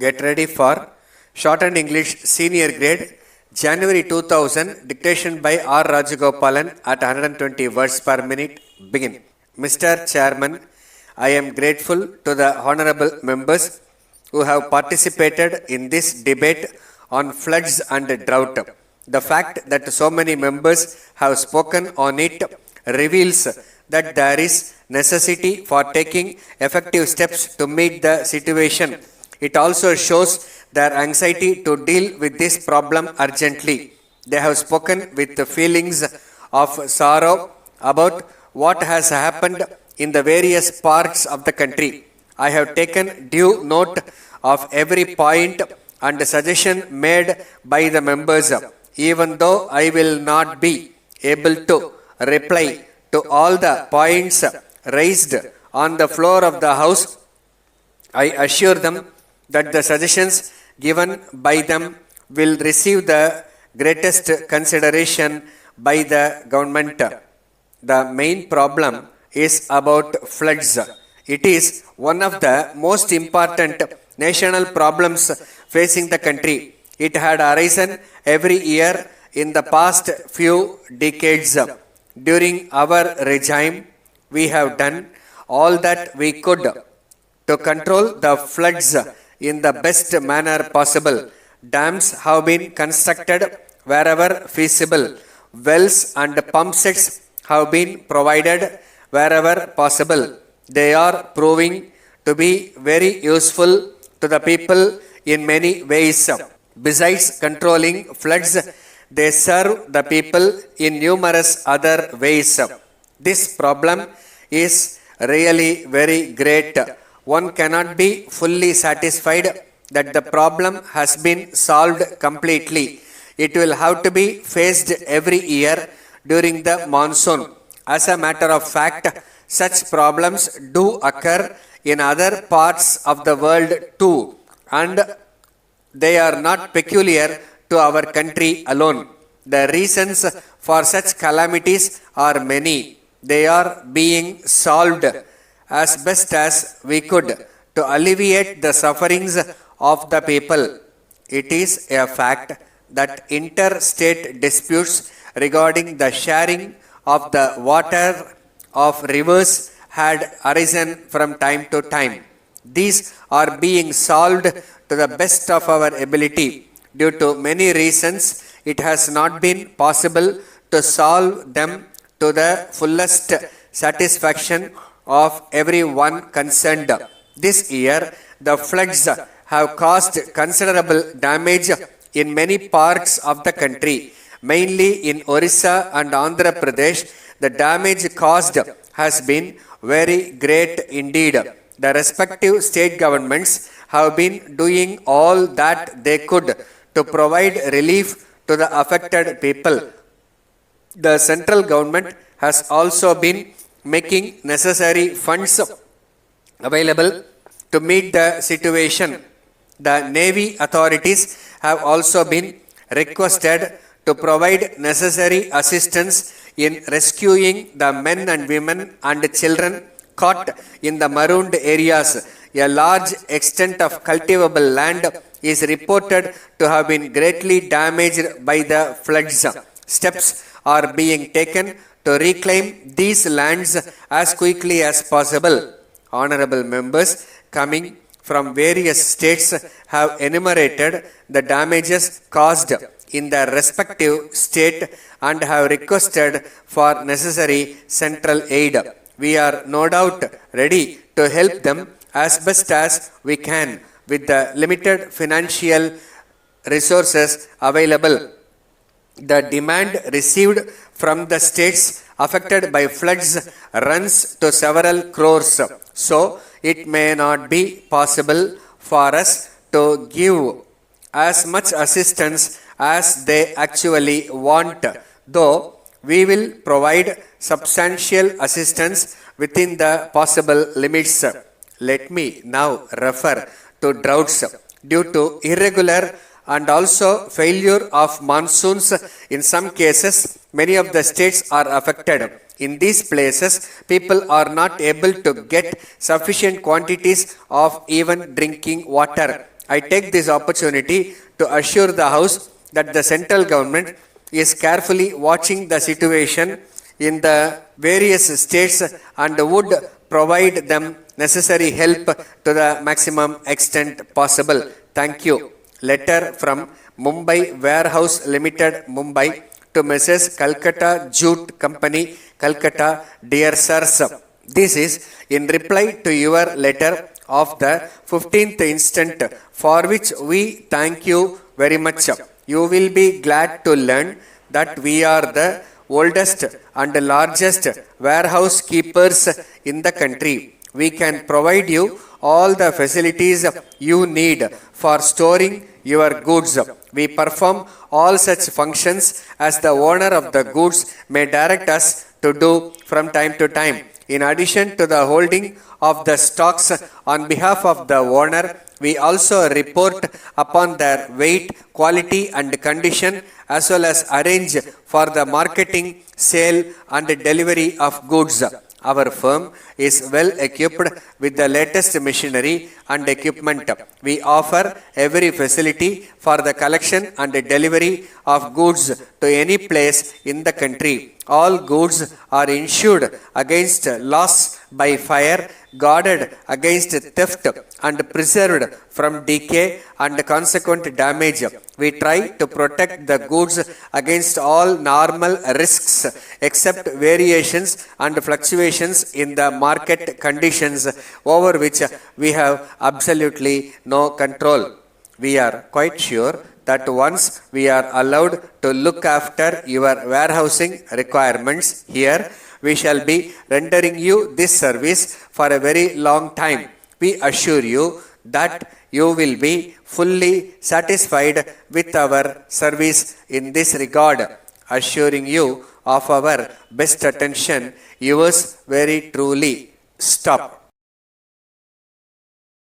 Get ready for Shortened English Senior Grade, January 2000, dictation by R. Rajagopalan at 120 words per minute. Begin. Mr. Chairman, I am grateful to the honorable members who have participated in this debate on floods and drought. The fact that so many members have spoken on it reveals that there is necessity for taking effective steps to meet the situation. It also shows their anxiety to deal with this problem urgently. They have spoken with the feelings of sorrow about what has happened in the various parts of the country. I have taken due note of every point and suggestion made by the members. Even though I will not be able to reply to all the points raised on the floor of the House, I assure them that the suggestions given by them will receive the greatest consideration by the government. The main problem is about floods. It is one of the most important national problems facing the country. It had arisen every year in the past few decades. During our regime, we have done all that we could to control the floods in the best manner possible. Dams have been constructed wherever feasible. Wells and pump sets have been provided wherever possible. They are proving to be very useful to the people in many ways. Besides controlling floods, they serve the people in numerous other ways. This problem is really very great. One cannot be fully satisfied that the problem has been solved completely. It will have to be faced every year during the monsoon. As a matter of fact, such problems do occur in other parts of the world too, and they are not peculiar to our country alone. The reasons for such calamities are many. They are being solved as best as we could to alleviate the sufferings of the people. It is a fact that interstate disputes regarding the sharing of the water of rivers had arisen from time to time. These are being solved to the best of our ability. Due to many reasons, it has not been possible to solve them to the fullest satisfaction of everyone concerned. This year, the floods have caused considerable damage in many parts of the country. Mainly in Orissa and Andhra Pradesh, the damage caused has been very great indeed. The respective state governments have been doing all that they could to provide relief to the affected people. The central government has also been making necessary funds available to meet the situation. The Navy authorities have also been requested to provide necessary assistance in rescuing the men and women and children caught in the marooned areas. A large extent of cultivable land is reported to have been greatly damaged by the floods. Steps are being taken to reclaim these lands as quickly as possible. Honorable members coming from various states have enumerated the damages caused in their respective state and have requested for necessary central aid. We are no doubt ready to help them as best as we can with the limited financial resources available. The demand received from the states affected by floods runs to several crores, so it may not be possible for us to give as much assistance as they actually want, though we will provide substantial assistance within the possible limits. Let me now refer to droughts. Due to irregular and also failure of monsoons in some cases, many of the states are affected. In these places, people are not able to get sufficient quantities of even drinking water. I take this opportunity to assure the House that the central government is carefully watching the situation in the various states and would provide them necessary help to the maximum extent possible. Thank you. Letter from Mumbai Warehouse Limited, Mumbai, to Mrs. Calcutta Jute Company, Calcutta. Dear sirs, this is in reply to your letter of the 15th instant, for which we thank you very much. You will be glad to learn that we are the oldest and largest warehouse keepers in the country. We can provide you all the facilities you need for storing your goods. We perform all such functions as the owner of the goods may direct us to do from time to time. In addition to the holding of the stocks on behalf of the owner, we also report upon their weight, quality and condition, as well as arrange for the marketing, sale and delivery of goods. Our firm is well equipped with the latest machinery and equipment. We offer every facility for the collection and delivery of goods to any place in the country. All goods are insured against loss by fire, guarded against theft and preserved from decay and consequent damage. We try to protect the goods against all normal risks except variations and fluctuations in the market conditions over which we have absolutely no control. We are quite sure that once we are allowed to look after your warehousing requirements here, we shall be rendering you this service for a very long time. We assure you that you will be fully satisfied with our service in this regard, assuring you of our best attention. Yours very truly. Stop.